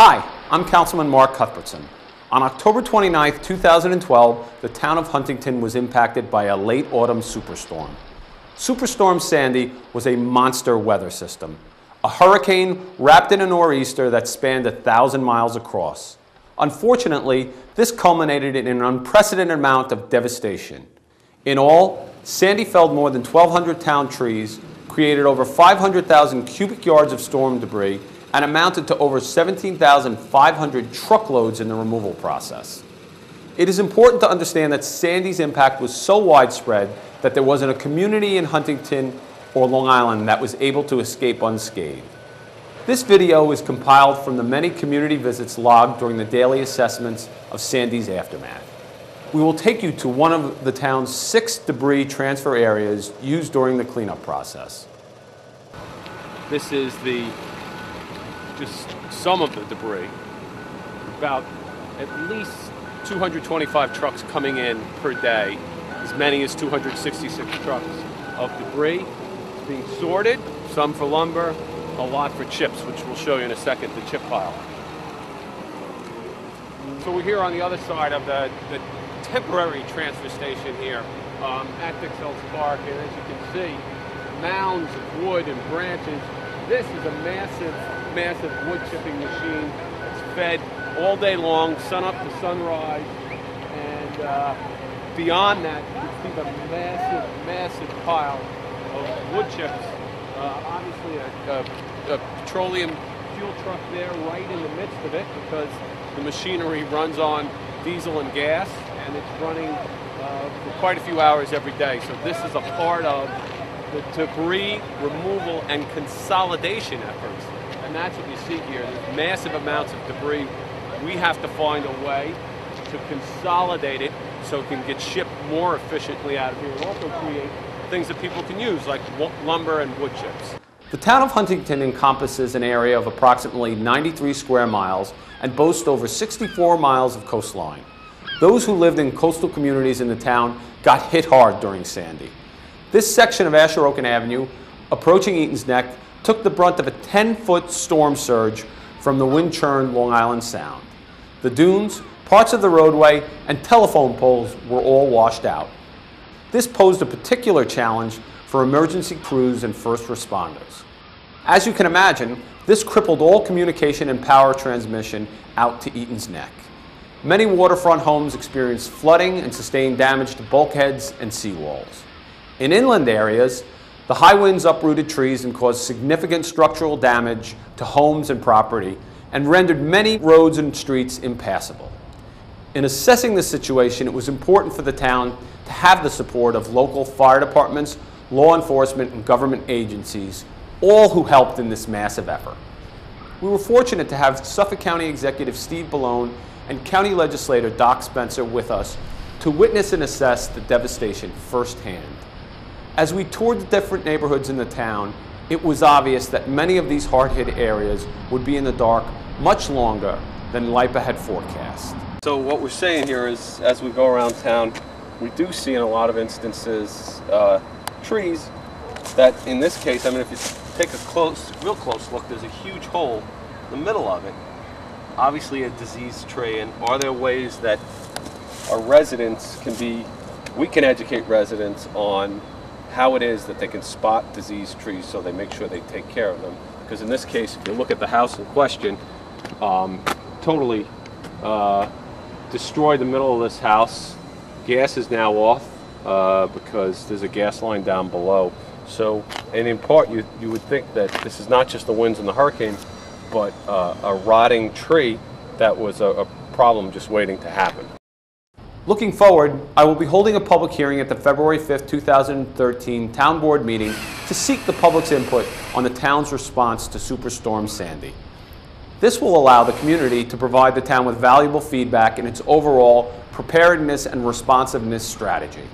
Hi, I'm Councilman Mark Cuthbertson. On October 29, 2012, the town of Huntington was impacted by a late autumn superstorm. Superstorm Sandy was a monster weather system, a hurricane wrapped in a nor'easter that spanned 1,000 miles across. Unfortunately, this culminated in an unprecedented amount of devastation. In all, Sandy felled more than 1,200 town trees, created over 500,000 cubic yards of storm debris, and amounted to over 17,500 truckloads in the removal process. It is important to understand that Sandy's impact was so widespread that there wasn't a community in Huntington or Long Island that was able to escape unscathed. This video is compiled from the many community visits logged during the daily assessments of Sandy's aftermath. We will take you to one of the town's 6 debris transfer areas used during the cleanup process. This is just some of the debris. About at least 225 trucks coming in per day, as many as 266 trucks of debris being sorted, some for lumber, a lot for chips, which we'll show you in a second, the chip pile. So we're here on the other side of the temporary transfer station here at Dixell's Park, and as you can see, mounds of wood and branches. This is a massive wood chipping machine. It's fed all day long, sun up to sunrise, and beyond that, you can see the massive pile of wood chips. Obviously a petroleum fuel truck there right in the midst of it, because the machinery runs on diesel and gas, and it's running for quite a few hours every day. So this is a part of the debris removal and consolidation efforts. And that's what you see here. There's massive amounts of debris. We have to find a way to consolidate it so it can get shipped more efficiently out of here, and also create things that people can use, like lumber and wood chips. The town of Huntington encompasses an area of approximately 93 square miles and boasts over 64 miles of coastline. Those who lived in coastal communities in the town got hit hard during Sandy. This section of Asheroken Avenue, approaching Eaton's Neck, took the brunt of a 10-foot storm surge from the wind-churned Long Island Sound. The dunes, parts of the roadway, and telephone poles were all washed out. This posed a particular challenge for emergency crews and first responders. As you can imagine, this crippled all communication and power transmission out to Eaton's Neck. Many waterfront homes experienced flooding and sustained damage to bulkheads and seawalls. In inland areas, the high winds uprooted trees and caused significant structural damage to homes and property, and rendered many roads and streets impassable. In assessing the situation, it was important for the town to have the support of local fire departments, law enforcement, and government agencies, all who helped in this massive effort. We were fortunate to have Suffolk County Executive Steve Bellone and County Legislator Doc Spencer with us to witness and assess the devastation firsthand. As we toured the different neighborhoods in the town, it was obvious that many of these hard-hit areas would be in the dark much longer than LIPA had forecast. So what we're saying here is, as we go around town, we do see in a lot of instances trees that, in this case, I mean, if you take a real close look, there's a huge hole in the middle of it. Obviously a diseased tree, and are there ways that our residents we can educate residents on how it is that they can spot diseased trees so they make sure they take care of them? Because in this case, if you look at the house in question, totally destroyed the middle of this house. Gas is now off because there's a gas line down below. So, and in part, you would think that this is not just the winds and the hurricane, but a rotting tree that was a problem just waiting to happen. Looking forward, I will be holding a public hearing at the February 5th, 2013 Town Board meeting to seek the public's input on the town's response to Superstorm Sandy. This will allow the community to provide the town with valuable feedback in its overall preparedness and responsiveness strategy.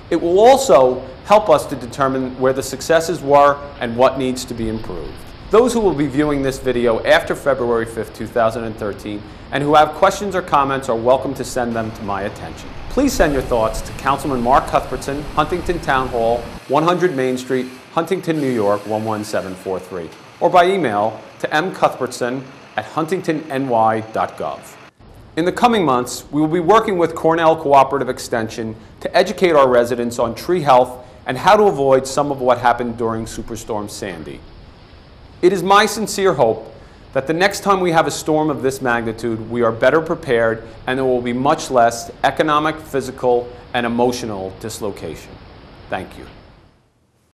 It will also help us to determine where the successes were and what needs to be improved. Those who will be viewing this video after February 5th, 2013, and who have questions or comments are welcome to send them to my attention. Please send your thoughts to Councilman Mark Cuthbertson, Huntington Town Hall, 100 Main Street, Huntington, New York, 11743, or by email to mcuthbertson at huntingtonny.gov. In the coming months, we will be working with Cornell Cooperative Extension to educate our residents on tree health and how to avoid some of what happened during Superstorm Sandy. It is my sincere hope that the next time we have a storm of this magnitude, we are better prepared and there will be much less economic, physical, and emotional dislocation. Thank you.